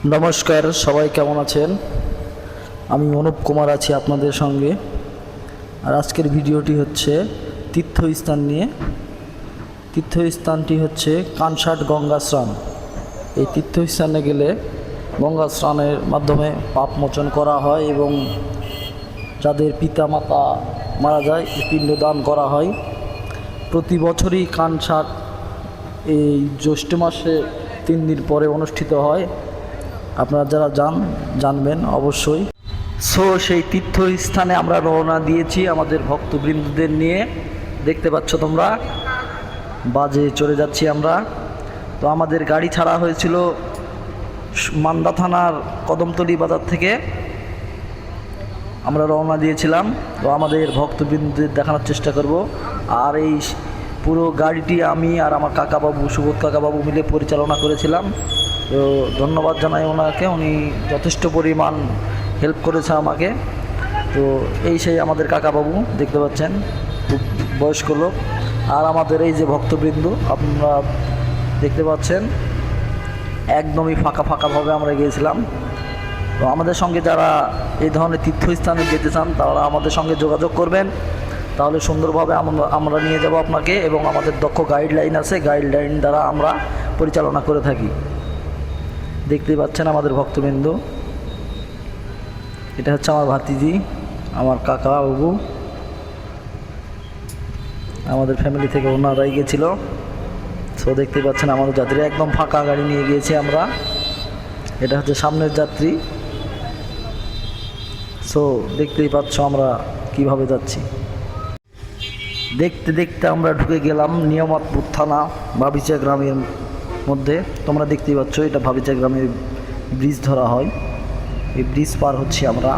নমস্কার, সবাই কেমন আছেন? আমি অনুপ কুমার আছি আপনাদের সঙ্গে। আর আজকের ভিডিওটি হচ্ছে তীর্থস্থান নিয়ে। তীর্থস্থানটি হচ্ছে কানসাট গঙ্গা স্নান। এই তীর্থস্থানে গেলে গঙ্গা স্নানের মাধ্যমে পাপ মোচন করা হয় এবং যাদের পিতা মাতা মারা যায় পিণ্ডদান করা হয়। প্রতি বছরই কানসাট এই জ্যৈষ্ঠ মাসে 3 দিন পরে অনুষ্ঠিত হয়। আপনারা যারা জানবেন অবশ্যই। সেই তীর্থস্থানে আমরা রওনা দিয়েছি আমাদের ভক্তবৃন্দদের নিয়ে। দেখতে পাচ্ছ তোমরা, বাজে চলে যাচ্ছি আমরা। তো আমাদের গাড়ি ছাড়া হয়েছিল মান্দা থানার কদমতলী বাজার থেকে। আমরা রওনা দিয়েছিলাম। তো আমাদের ভক্তবৃন্দদের দেখানোর চেষ্টা করব। আর এই পুরো গাড়িটি আমি আর আমার কাকাবাবু, সুবোধ কাকাবাবু মিলে পরিচালনা করেছিলাম। তো ধন্যবাদ জানাই ওনাকে, উনি যথেষ্ট পরিমাণ হেল্প করেছে আমাকে। তো এই সেই আমাদের কাকাবাবু, দেখতে পাচ্ছেন, খুব বয়স্ক লোক। আর আমাদের এই যে ভক্তবৃন্দ আপনারা দেখতে পাচ্ছেন, একদমই ফাঁকাভাবে আমরা গিয়েছিলাম। তো আমাদের সঙ্গে যারা এই ধরনের তীর্থস্থানে যেতে চান তারা আমাদের সঙ্গে যোগাযোগ করবেন, তাহলে সুন্দরভাবে আমরা নিয়ে যাব আপনাকে। এবং আমাদের দক্ষ গাইডলাইন আছে, গাইডলাইন দ্বারা আমরা পরিচালনা করে থাকি। দেখতেই পাচ্ছেন আমাদের ভক্তবৃন্দ, এটা হচ্ছে আমার ভাতিজি, আমার কাকা বাবু, আমাদের ফ্যামিলি থেকে ওনারাই গেছিল। সো দেখতেই পাচ্ছেন আমাদের যাত্রী, একদম ফাঁকা গাড়ি নিয়ে গিয়েছি আমরা। এটা হচ্ছে সামনের যাত্রী। সো দেখতেই পাচ্ছ আমরা কিভাবে যাচ্ছি। দেখতে দেখতে আমরা ঢুকে গেলাম নিয়ামতপুর থানা ভাবিচা গ্রামের মধ্যে। তোমরা দেখতেই পাচ্ছ, এটা ভাবিচা গ্রামের ব্রিজ ধরা হয়। এই ব্রিজ পার হচ্ছি আমরা।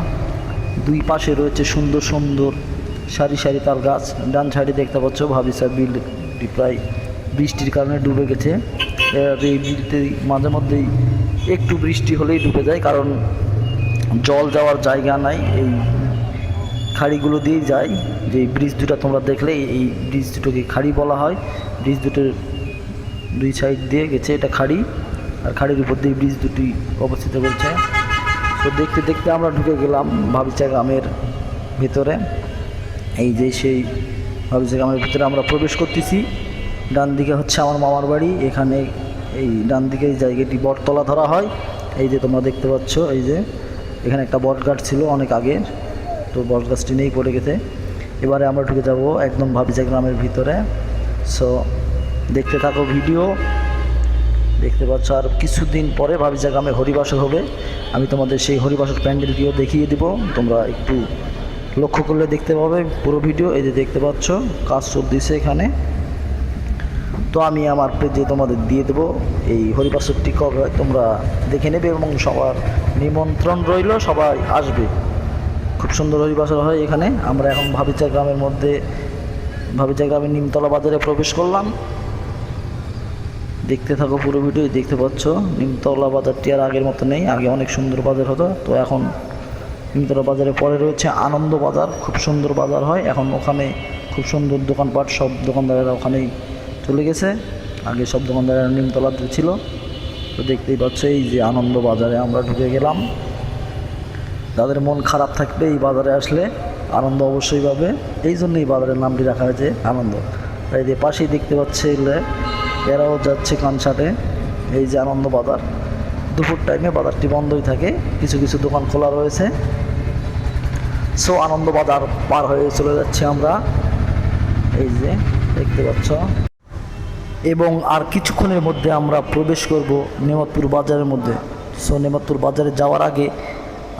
দুই পাশে রয়েছে সুন্দর সুন্দর সারি সারি তাল গাছ। ডান সাইডে দেখতে পাচ্ছ ভাবিচা বিলটি প্রায় বৃষ্টির কারণে ডুবে গেছে। এই বিলতে মাঝে মধ্যেই একটু বৃষ্টি হলেই ডুবে যায়, কারণ জল যাওয়ার জায়গা নাই। এই খাড়িগুলো দিয়েই যায়। যে ব্রিজ দুটো তোমরা দেখলে, এই ব্রিজ দুটোকে খাড়ি বলা হয়। ব্রিজ দুটোর দুই সাইড দিয়ে গেছে এটা খাড়ি, আর খাড়ির উপর দিয়ে ব্রিজ দুটি অবস্থিত রয়েছে। তো দেখতে দেখতে আমরা ঢুকে গেলাম ভাবিচা গ্রামের ভিতরে। এই যে সেই ভাবিচা গ্রামের ভিতরে আমরা প্রবেশ করতেছি। ডান দিকে হচ্ছে আমার মামার বাড়ি। এখানে এই ডান দিকে এই জায়গাটি বটতলা ধরা হয়। এই যে তোমরা দেখতে পাচ্ছ, এই যে এখানে একটা বট গাছ ছিল অনেক আগের, তো বট গাছটি নেই, পড়ে গেছে। এবারে আমরা ঢুকে যাব একদম ভাবিচা গ্রামের ভিতরে। সো দেখতে থাকো ভিডিও। দেখতে পাচ্ছ আর কিছুদিন পরে ভাবিচা গ্রামে হরিবাসর হবে। আমি তোমাদের সেই হরিবাসর প্যান্ডেলটিও দেখিয়ে দিব, তোমরা একটু লক্ষ্য করলে দেখতে পাবে পুরো ভিডিও। এই যে দেখতে পাচ্ছ কাজ চলতেছে এখানে। তো আমি আমার পেজে তোমাদের দিয়ে দেবো এই হরিবাসরটি কবে হয় তোমরা দেখে নেবে, এবং সবার নিমন্ত্রণ রইল, সবাই আসবে। খুব সুন্দর হরিবাসর হয় এখানে। আমরা এখন ভাবিচা গ্রামের মধ্যে, ভাবিচা গ্রামের নিমতলা বাজারে প্রবেশ করলাম। দেখতে থাকো পুরো ভিডিও। দেখতে পাচ্ছ নিমতলা বাজারটি আর আগের মতো নেই, আগে অনেক সুন্দর বাজার হতো। তো এখন নিমতলা বাজারে পরে রয়েছে আনন্দ বাজার, খুব সুন্দর বাজার হয় এখন। ওখানে খুব সুন্দর দোকানপাট, সব দোকানদারেরা ওখানেই চলে গেছে। আগে সব দোকানদারেরা নিমতলাতে ছিল। তো দেখতেই পাচ্ছ এই যে আনন্দ বাজারে আমরা ঢুকে গেলাম। যাদের মন খারাপ থাকবে এই বাজারে আসলে আনন্দ অবশ্যই পাবে, এই জন্যই বাজারের নামটি রাখা হয়েছে আনন্দ। এই যে পাশেই দেখতে পাচ্ছে এরাও যাচ্ছে কানসাটে। এই যে আনন্দ বাজার, দুপুর টাইমে বাজারটি বন্ধই থাকে, কিছু কিছু দোকান খোলা রয়েছে। সো আনন্দ বাজার পার হয়ে চলে যাচ্ছি আমরা, এই যে দেখতে পাচ্ছ। এবং আর কিছুক্ষণের মধ্যে আমরা প্রবেশ করব নেমাতপুর বাজারের মধ্যে। সো নেমাতপুর বাজারে যাওয়ার আগে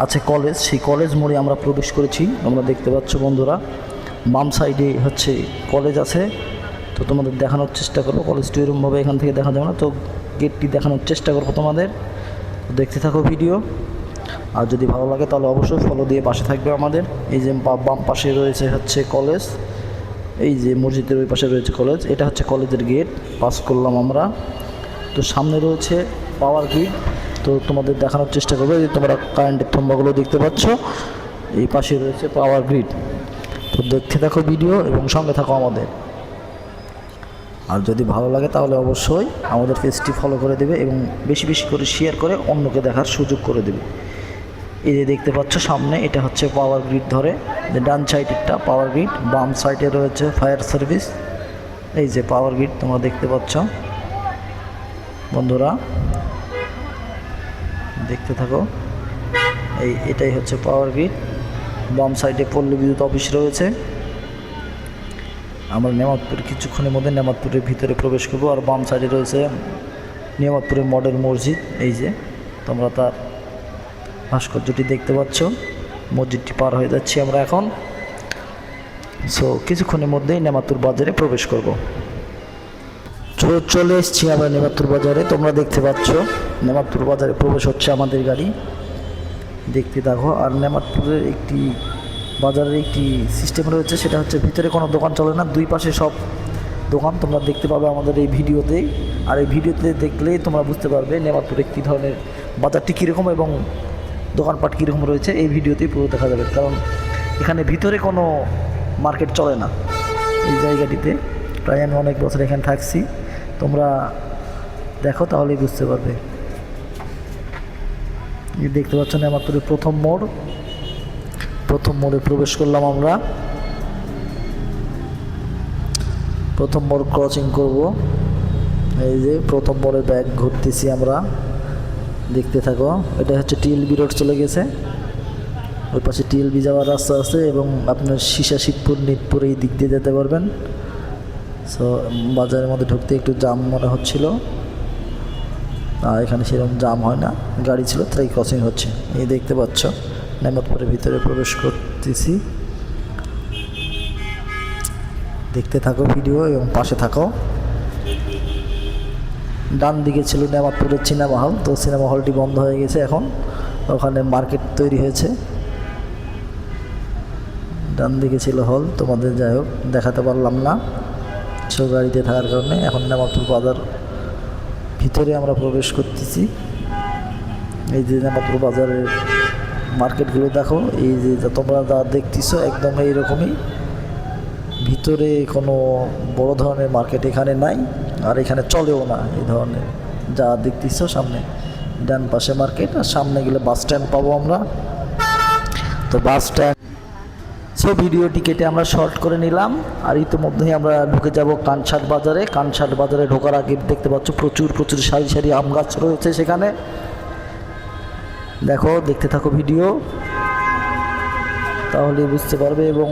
আছে কলেজ, সেই কলেজ মোড়ে আমরা প্রবেশ করেছি। তোমরা দেখতে পাচ্ছ বন্ধুরা, বাম সাইডে হচ্ছে কলেজ আছে। তো তোমাদের দেখানোর চেষ্টা করবো। কলেজটি এরকমভাবে এখান থেকে দেখা যাবে না, তো গেটটি দেখানোর চেষ্টা করবো তোমাদের। দেখতে থাকো ভিডিও। আর যদি ভালো লাগে তাহলে অবশ্যই ফলো দিয়ে পাশে থাকবে আমাদের। এই যে বাম পাশে রয়েছে হচ্ছে কলেজ, এই যে মসজিদের ওই পাশে রয়েছে কলেজ। এটা হচ্ছে কলেজের গেট, পাস করলাম আমরা। তো সামনে রয়েছে পাওয়ার গ্রিড, তো তোমাদের দেখানোর চেষ্টা করবে। যে তোমরা কারেন্টের থম্বাগুলো দেখতে পাচ্ছ, এই পাশে রয়েছে পাওয়ার গ্রিড। তো দেখতে থাকো ভিডিও এবং সঙ্গে থাকো আমাদের। আর যদি ভালো লাগে তাহলে অবশ্যই আমাদের পেজটি ফলো করে দেবে এবং বেশি বেশি করে শেয়ার করে অন্যকে দেখার সুযোগ করে দেবে। এই যে দেখতে পাচ্ছ সামনে, এটা হচ্ছে পাওয়ার গ্রিড ধরে, যে ডান সাইডেরটা পাওয়ার গ্রিড, বাম সাইডে রয়েছে ফায়ার সার্ভিস। এই যে পাওয়ার গ্রিড তোমরা দেখতে পাচ্ছ বন্ধুরা, দেখতে থাকো। এটাই হচ্ছে পাওয়ার গ্রিড। বাম সাইডে পল্লী বিদ্যুৎ অফিস রয়েছে। আমরা নেমাতপুর কিছুক্ষণের মধ্যে নেমাতপুরের ভিতরে প্রবেশ করব। আর বাম সাইডে রয়েছে নেমাতপুরের মডেল মসজিদ। এই যে তোমরা তার ভাস্কর্যটি দেখতে পাচ্ছ। মসজিদটি পার হয়ে যাচ্ছি আমরা এখন। সো কিছুক্ষণের মধ্যেই নেমাতপুর বাজারে প্রবেশ করব। চলে এসেছি আমরা নেমাতপুর বাজারে। তোমরা দেখতে পাচ্ছ নেমাতপুর বাজারে প্রবেশ হচ্ছে আমাদের গাড়ি, দেখতে থাকো। আর নেমাতপুরের একটি বাজারের একটি সিস্টেম রয়েছে, সেটা হচ্ছে ভিতরে কোনো দোকান চলে না, দুই পাশে সব দোকান তোমরা দেখতে পাবে আমাদের এই ভিডিওতে। আর এই ভিডিওতে দেখলেই তোমরা বুঝতে পারবে নেমাতপুরে কী ধরনের বাজারটি কীরকম এবং দোকানপাট কীরকম রয়েছে। এই ভিডিওতেই পুরো দেখা যাবে, কারণ এখানে ভিতরে কোনো মার্কেট চলে না। এই জায়গাটিতে প্রায় আমি অনেক বছর এখানে থাকছি, তোমরা দেখো তাহলেই বুঝতে পারবে। দেখতে পাচ্ছ নেমাতপুরের প্রথম মোড়ে প্রবেশ করলাম আমরা। প্রথম মোড় ক্রসিং করব। এই যে প্রথম মোড়ে ব্যাগ ঘুরতেছি আমরা, দেখতে থাকো। এটা হচ্ছে টিএলবি রোড চলে গেছে, ওই পাশে টিএলবি যাওয়ার রাস্তা আছে এবং আপনার শিবপুর নিতপুর এই দিক দিয়ে যেতে পারবেন। সো বাজারের মধ্যে ঢুকতে একটু জাম মনে হচ্ছিল, আর এখানে সেরকম জাম হয় না, গাড়ি ছিল তাই ক্রসিং হচ্ছে। এই দেখতে পাচ্ছ নেমাতপুরের ভিতরে প্রবেশ করতেছি, দেখতে থাকো ভিডিও এবং পাশে থাকো। ডান দিকে ছিল নেমাতপুরের সিনেমা হল, তো সিনেমা হলটি বন্ধ হয়ে গেছে এখন, ওখানে মার্কেট তৈরি হয়েছে। ডান দিকে ছিল হল, তোমাদের যাই হোক দেখাতে পারলাম না সব গাড়িতে থাকার কারণে। এখন নেমাতপুর বাজার ভিতরে আমরা প্রবেশ করতেছি। এই যে নেমাতপুর বাজারের মার্কেটগুলো দেখো, এই যে তোমরা যা দেখতেছো একদম এইরকমই। ভিতরে কোনো বড় ধরনের মার্কেট এখানে নাই, আর এখানে চলেও না এই ধরনের যা দেখতেছো। সামনে ডান পাশে মার্কেট, আর সামনে গেলে বাস স্ট্যান্ড পাবো আমরা। তো বাস স্ট্যান্ড, সো ভিডিওটি কেটে আমরা শর্ট করে নিলাম। আর ইতিমধ্যেই আমরা ঢুকে যাব কানসাট বাজারে। কানসাট বাজারে ঢোকার আগে দেখতে পাচ্ছ প্রচুর সারি সারি আম গাছ রয়েছে সেখানে, দেখো দেখতে থাকো ভিডিও তাহলে বুঝতে পারবে। এবং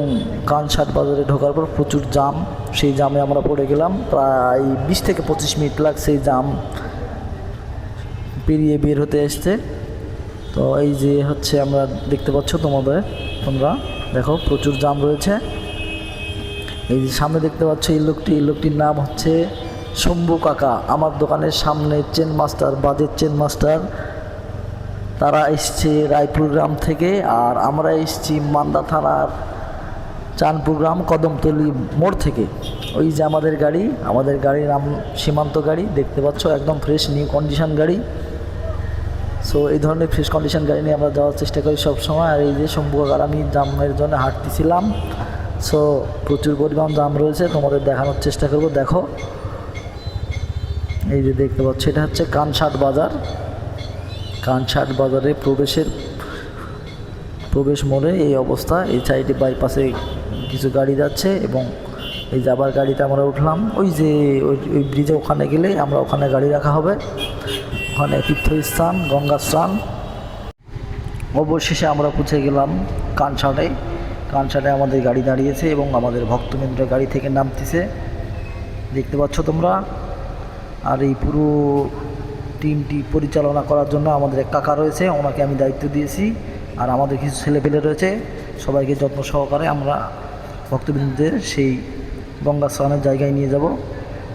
কানসাট বাজারে ঢোকার পর প্রচুর জাম, সেই জামে আমরা পড়ে গেলাম। প্রায় 20 থেকে 25 মিনিট লাগছে এই জাম পেরিয়ে বের হতে আসতে। তো এই যে হচ্ছে আমরা দেখতে পাচ্ছ তোমরা দেখো প্রচুর জাম রয়েছে। এই যে সামনে দেখতে পাচ্ছ এই লোকটির নাম হচ্ছে শম্ভু কাকা। আমার দোকানের সামনে চেন মাস্টার, বাজের চেন মাস্টার, তারা এসছে রায়পুর গ্রাম থেকে, আর আমরা এসছি মান্দা থানার চাঁদপুর গ্রাম কদমতলি মোড় থেকে। ওই যে আমাদের গাড়ির নাম সীমান্ত গাড়ি, দেখতে পাচ্ছ একদম ফ্রেশ নিউ কন্ডিশন গাড়ি। সো এই ধরনের ফ্রেশ কন্ডিশন গাড়ি নিয়ে আমরা যাওয়ার চেষ্টা করি সবসময়। আর এই যে শম্ভু কাকার আমি জামের জন্য হাঁটতেছিলাম, সো প্রচুর পরিমাণ জাম রয়েছে, তোমাদের দেখানোর চেষ্টা করব। দেখো এই যে দেখতে পাচ্ছ এটা হচ্ছে কানসাট বাজার। কানসাট বাজারে প্রবেশ মোড়ে এই অবস্থা। এই সাইডে বাইপাসে কিছু গাড়ি যাচ্ছে এবং এই যাবার গাড়িতে আমরা উঠলাম। ওই যে ওই ব্রিজে ওখানে গেলে আমরা ওখানে গাড়ি রাখা হবে, ওখানে তীর্থস্থান গঙ্গা স্নান। অবশেষে আমরা পৌঁছে গেলাম কানসাটে আমাদের গাড়ি দাঁড়িয়েছে এবং আমাদের ভক্তবৃন্দ গাড়ি থেকে নামতেছে, দেখতে পাচ্ছ তোমরা। আর এই পুরো টিমটি পরিচালনা করার জন্য আমাদের এক কাকা রয়েছে, ওনাকে আমি দায়িত্ব দিয়েছি। আর আমাদের কিছু ছেলেপেলে রয়েছে, সবাইকে যত্ন সহকারে আমরা ভক্তবৃন্দদের সেই গঙ্গা স্নানের জায়গায় নিয়ে যাব।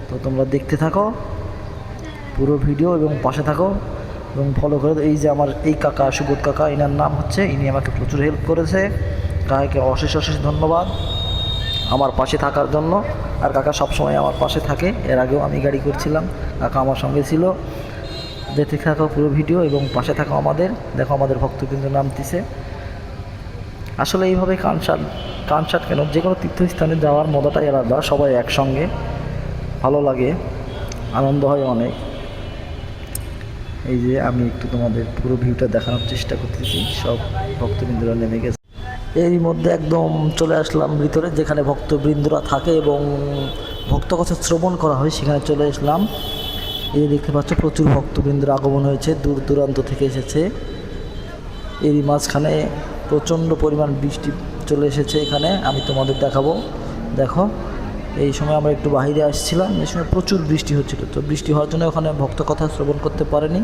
তো তোমরা দেখতে থাকো পুরো ভিডিও এবং পাশে থাকো এবং ফলো করে। এই যে আমার এই কাকা সুবোধ কাকা, এনার নাম হচ্ছে, ইনি আমাকে প্রচুর হেল্প করেছে। কাকাকে অশেষ ধন্যবাদ আমার পাশে থাকার জন্য। আর কাকা সবসময় আমার পাশে থাকে, এর আগেও আমি গাড়ি করছিলাম, কাকা আমার সঙ্গে ছিল। দেখতে থাকো পুরো ভিডিও এবং পাশে থাকো আমাদের। দেখো আমাদের ভক্তবৃন্দ নামতেছে। আসলে এইভাবে কানসাট কেন, যে কোনো তীর্থস্থানে যাওয়ার মজাটাই আলাদা, সবাই একসঙ্গে ভালো লাগে, আনন্দ হয় অনেক। এই যে আমি একটু তোমাদের পুরো ভিউটা দেখানোর চেষ্টা করতেছি, সব ভক্তবৃন্দরা নেমে গেছে। এরই মধ্যে একদম চলে আসলাম ভিতরে, যেখানে ভক্তবৃন্দরা থাকে এবং ভক্ত কথা শ্রবণ করা হয়, সেখানে চলে আসলাম। এই দেখতে পাচ্ছ প্রচুর ভক্তবৃন্দর আগমন হয়েছে, দূর দূরান্ত থেকে এসেছে। এরই মাঝখানে প্রচণ্ড পরিমাণ বৃষ্টি চলে এসেছে এখানে, আমি তোমাদের দেখাবো। দেখো, এই সময় আমরা একটু বাইরে আসছিলাম, এই সময় প্রচুর বৃষ্টি হচ্ছিল। তো বৃষ্টি হওয়ার জন্য ওখানে ভক্ত কথা শ্রবণ করতে পারেনি।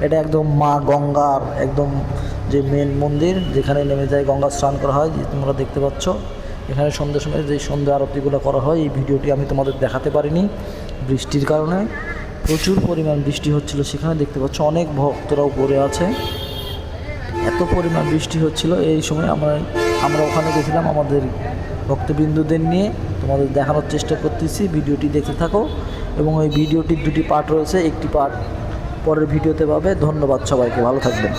এটা একদম মা গঙ্গার একদম যে মেন মন্দির, যেখানে নেমে যায় গঙ্গা স্নান করা হয়, যে তোমরা দেখতে পাচ্ছ। এখানে সন্ধ্যার সময় যে সন্ধ্যা আরতিগুলো করা হয়, এই ভিডিওটি আমি তোমাদের দেখাতে পারিনি বৃষ্টির কারণে। প্রচুর পরিমাণ বৃষ্টি হচ্ছিল সেখানে, দেখতে পাচ্ছ অনেক ভক্তরা উপরে আছে। এত পরিমাণ বৃষ্টি হচ্ছিল এই সময় আমরা ওখানে গেছিলাম আমাদের ভক্তবিন্দুদের নিয়ে। তোমাদের দেখানোর চেষ্টা করতেছি, ভিডিওটি দেখতে থাকো। এবং ওই ভিডিওটির দুটি পার্ট রয়েছে, একটি পার্ট পরের ভিডিওতে পাবে। ধন্যবাদ সবাইকে, ভালো থাকবেন।